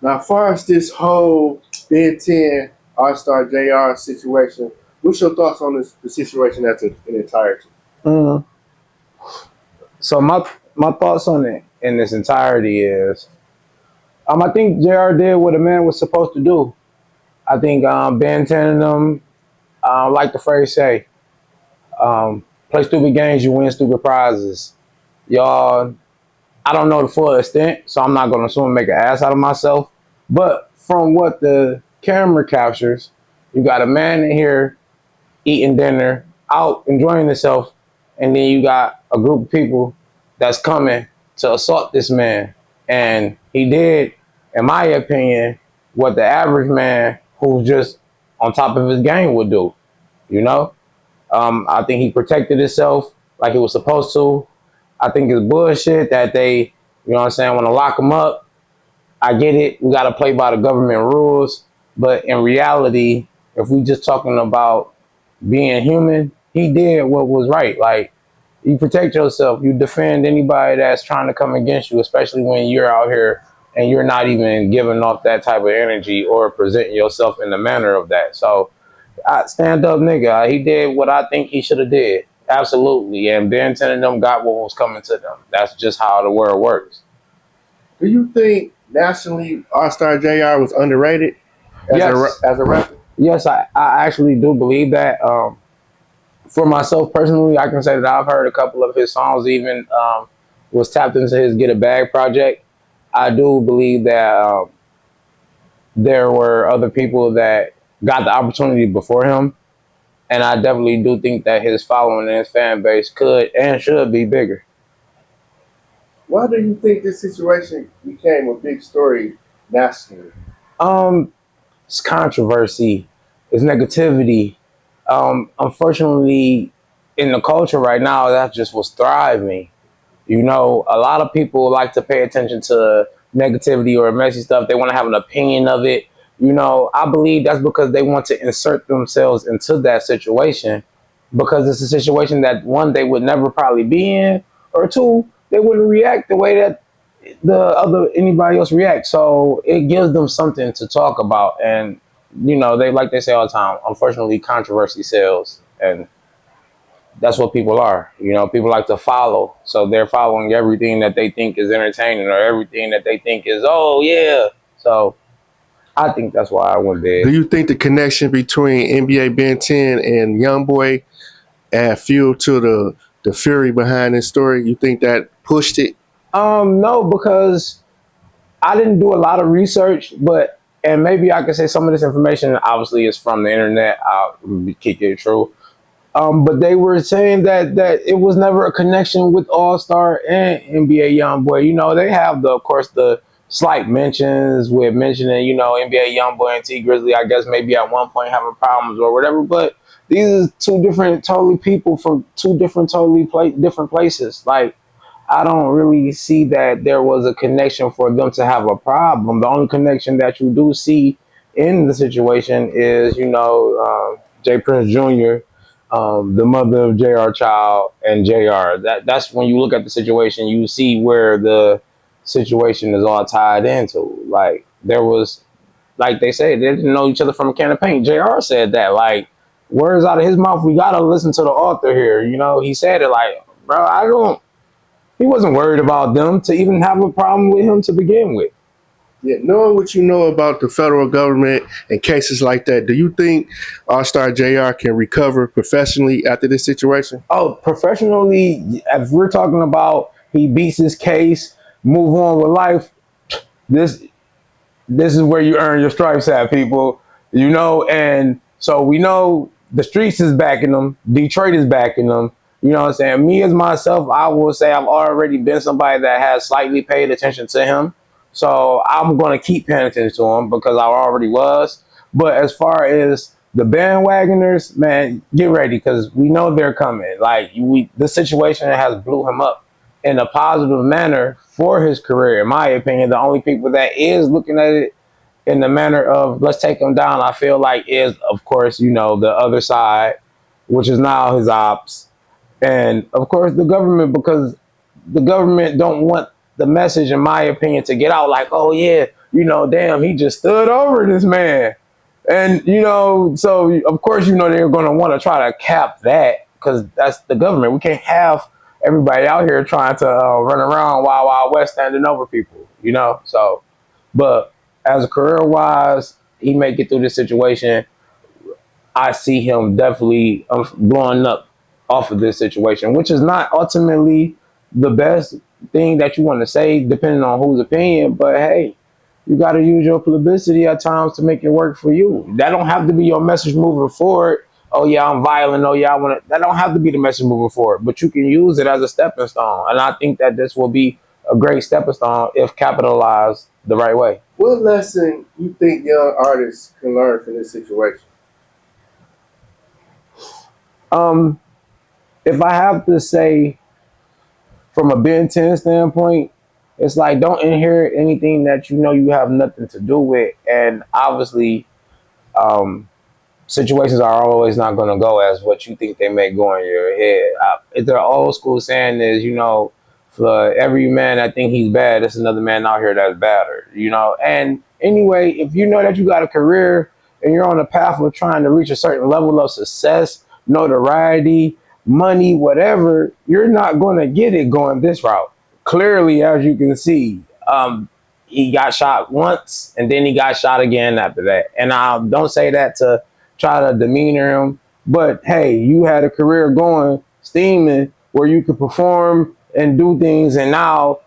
Now, as far as this whole Ben 10 Allstar Jr. situation, what's your thoughts on the situation as an entirety? Mm. So my thoughts on it in its entirety is, I think Jr. did what a man was supposed to do. I think Ben 10 and them, like the phrase say, play stupid games, you win stupid prizes. Y'all, I don't know the full extent, so I'm not gonna assume make an ass out of myself. But from what the camera captures, you got a man in here eating dinner, out enjoying himself, and then you got a group of people that's coming to assault this man. And he did, in my opinion, what the average man who's just on top of his game would do. You know, I think he protected himself like he was supposed to. I think it's bullshit that they, you know what I'm saying, want to lock him up. I get it. We got to play by the government rules. But in reality, if we just talking about being human, he did what was right. Like, you protect yourself, you defend anybody that's trying to come against you, especially when you're out here and you're not even giving off that type of energy or presenting yourself in the manner of that. So, stand up, nigga. He did what I think he should have did. Absolutely. And Ben 10 and them got what was coming to them. That's just how the world works. Do you think nationally Allstar Jr. was underrated Yes. as a rapper? Yes, I actually do believe that. For myself personally, I can say that I've heard a couple of his songs, even was tapped into his Get a Bag project. I do believe that there were other people that got the opportunity before him. And I definitely do think that his following and his fan base could and should be bigger. Why do you think this situation became a big story nationally? Um, it's controversy, it's negativity. Unfortunately, in the culture right now, that just was thriving. You know, a lot of people like to pay attention to negativity or messy stuff. They want to have an opinion of it. You know, I believe that's because they want to insert themselves into that situation because it's a situation that one, they would never probably be in, or two, they wouldn't react the way that the other anybody else reacts. So it gives them something to talk about. And, you know, they like they say all the time, unfortunately, controversy sells. And that's what people are. You know, people like to follow. So they're following everything that they think is entertaining or everything that they think is, oh, yeah. So I think that's why I went Do there. you think the connection between NBA Ben 10 and YoungBoy add fuel to the fury behind this story? You think that pushed it? No, because I didn't do a lot of research, but, and maybe I could say some of this information obviously is from the internet. I'll kick it true. But they were saying that it was never a connection with All Star and NBA YoungBoy. You know, they have of course, the slight mentions with mentioning, you know, NBA YoungBoy and T Grizzly. I guess maybe at one point having problems or whatever. But these are two different, totally people from two different, different places. Like, I don't really see that there was a connection for them to have a problem. The only connection that you do see in the situation is, you know, J. Prince Jr., the mother of J.R. Child, and J.R. That's when you look at the situation, you see where the situation is all tied into. Like, there was, like they say, they didn't know each other from a can of paint. J.R. said that, like, words out of his mouth, we gotta listen to the author here. You know, he said it like, bro, he wasn't worried about them to even have a problem with him to begin with. Yeah, knowing what you know about the federal government and cases like that, do you think All-Star JR can recover professionally after this situation? Oh, professionally, if we're talking about he beats his case, move on with life, this this is where you earn your stripes at, people. You know, and so we know the streets is backing them, Detroit is backing them. You know what I'm saying? Me as myself, I will say I've already been somebody that has slightly paid attention to him. So I'm gonna keep paying attention to him because I already was. But as far as the bandwagoners, man, get ready because we know they're coming. Like, the situation has blew him up in a positive manner for his career. In my opinion, the only people that is looking at it in the manner of let's take him down, I feel like is, of course, you know, the other side, which is now his ops, and of course the government, because the government don't want the message, in my opinion, to get out like, oh yeah, damn, he just stood over this man. And, so of course, they're going to want to try to cap that because that's the government. We can't have everybody out here trying to run around Wild Wild West standing over people. So, but as a career wise, he may get through this situation. I see him definitely blowing up off of this situation, which is not ultimately the best thing that you want to say, depending on whose opinion. But hey, you got to use your publicity at times to make it work for you. That don't have to be your message moving forward. Oh yeah, I'm violent. Oh yeah, I want to. That don't have to be the message moving forward. But you can use it as a stepping stone, and I think that this will be a great stepping stone if capitalized the right way. What lesson you think young artists can learn from this situation? Um, if I have to say from a Ben 10 standpoint, it's like don't inherit anything that you have nothing to do with. And obviously, um, situations are always not going to go as what you think they may go in your head. The old school saying is, for every man that think he's bad, there's another man out here that's badder. And anyway, if you know that you got a career and you're on a path of trying to reach a certain level of success, notoriety, money, whatever, you're not going to get it going this route. Clearly, as you can see, he got shot once and then he got shot again after that. And I don't say that to try to demeanor him. But hey, you had a career going, steaming, where you could perform and do things, and now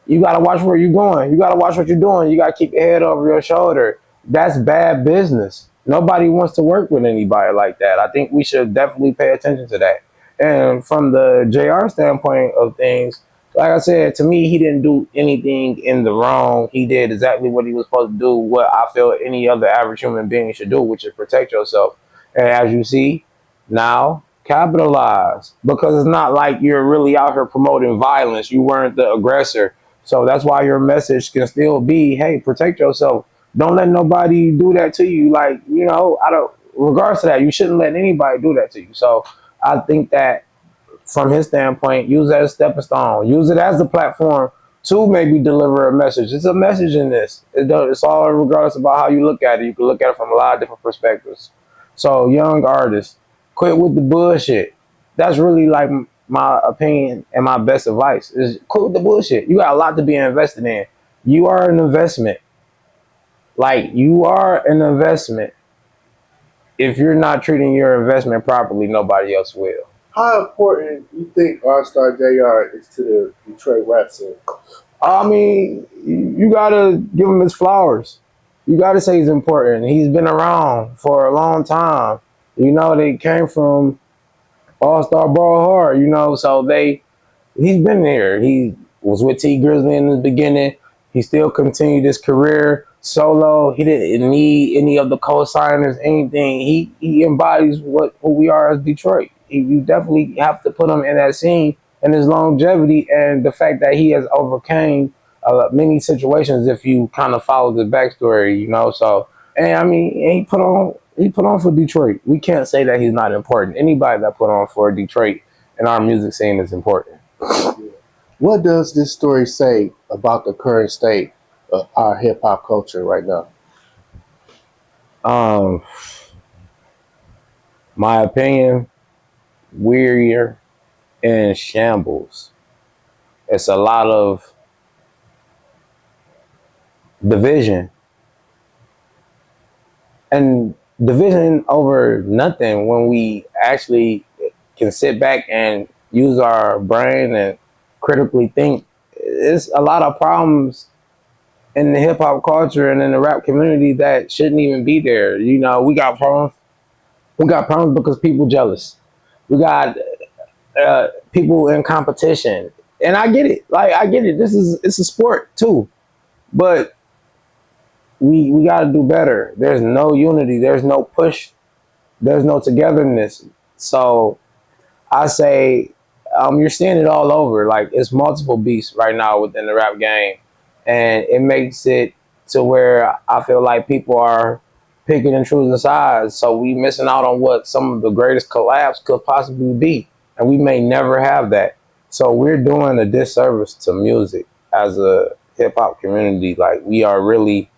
you got to watch where you're going. You got to watch what you're doing. You got to keep your head over your shoulder. That's bad business. Nobody wants to work with anybody like that. I think we should definitely pay attention to that. And from the JR standpoint of things, like I said, to me, he didn't do anything in the wrong. He did exactly what he was supposed to do, what I feel any other average human being should do, which is protect yourself. And as you see, now capitalize. Because it's not like you're really out here promoting violence. You weren't the aggressor. So that's why your message can still be, hey, protect yourself. Don't let nobody do that to you. Like, regards to that, you shouldn't let anybody do that to you. So I think that from his standpoint, use that as a stepping stone. Use it as a platform to maybe deliver a message. It's a message in this. It's all regardless about how you look at it. You can look at it from a lot of different perspectives. So young artists, quit with the bullshit. That's really like my opinion and my best advice is quit with the bullshit. You got a lot to be invested in. You are an investment. Like, you are an investment. If you're not treating your investment properly, nobody else will. How important you think Allstar Jr. is to the Detroit rap scene? I mean, you gotta give him his flowers. You gotta say he's important. He's been around for a long time. They came from All Star Ball Hard. So he's been there. He was with T Grizzly in the beginning. He still continued his career solo. He didn't need any of the co-signers, anything. He embodies who we are as Detroit. You definitely have to put him in that scene, and his longevity and the fact that he has overcame many situations. If you kind of follow the backstory, So, and I mean, he put on for Detroit. We can't say that he's not important. Anybody that put on for Detroit in our music scene is important. What does this story say about the current state of our hip hop culture right now? My opinion, we're in shambles. It's a lot of division and division over nothing when we actually can sit back and use our brain and critically think. It's a lot of problems in the hip hop culture and in the rap community that shouldn't even be there. We got problems. We got problems because people jealous. We got people in competition, and I get it. Like, I get it. It's a sport too, but we got to do better. There's no unity. There's no push. There's no togetherness. So I say, you're seeing it all over. Like, it's multiple beasts right now within the rap game, and it makes it to where I feel like people are picking and choosing sides. So we missing out on what some of the greatest collabs could possibly be, and we may never have that. So we're doing a disservice to music as a hip hop community, like we are really,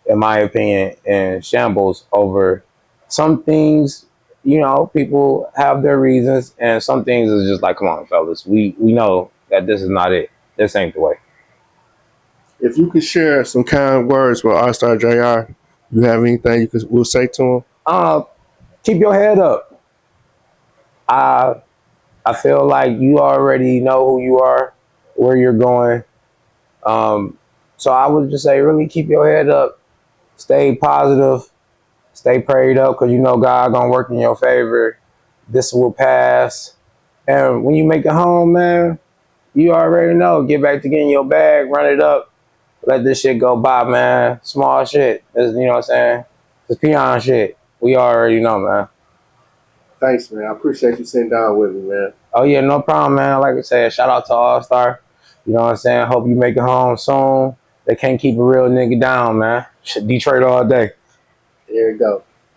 in my opinion, in shambles over some things. You know, people have their reasons, and some things is just like, come on, fellas, we know that this is not it. This ain't the way. If you could share some kind words with Allstar Jr., you have anything will say to him? Uh, Keep your head up. I I feel like you already know who you are, where you're going. Um, so I would just say, really keep your head up, stay positive, stay prayed up, because you know God gonna work in your favor. This will pass, and when you make it home, man, you already know. Get back to getting your bag, run it up, let this shit go by, man. Small shit, you know what I'm saying? It's peon shit. We already know, man. Thanks, man. I appreciate you sitting down with me, man. Oh yeah, no problem, man. Like I said, shout out to Allstar. You know what I'm saying? Hope you make it home soon. They can't keep a real nigga down, man. Detroit all day. There you go.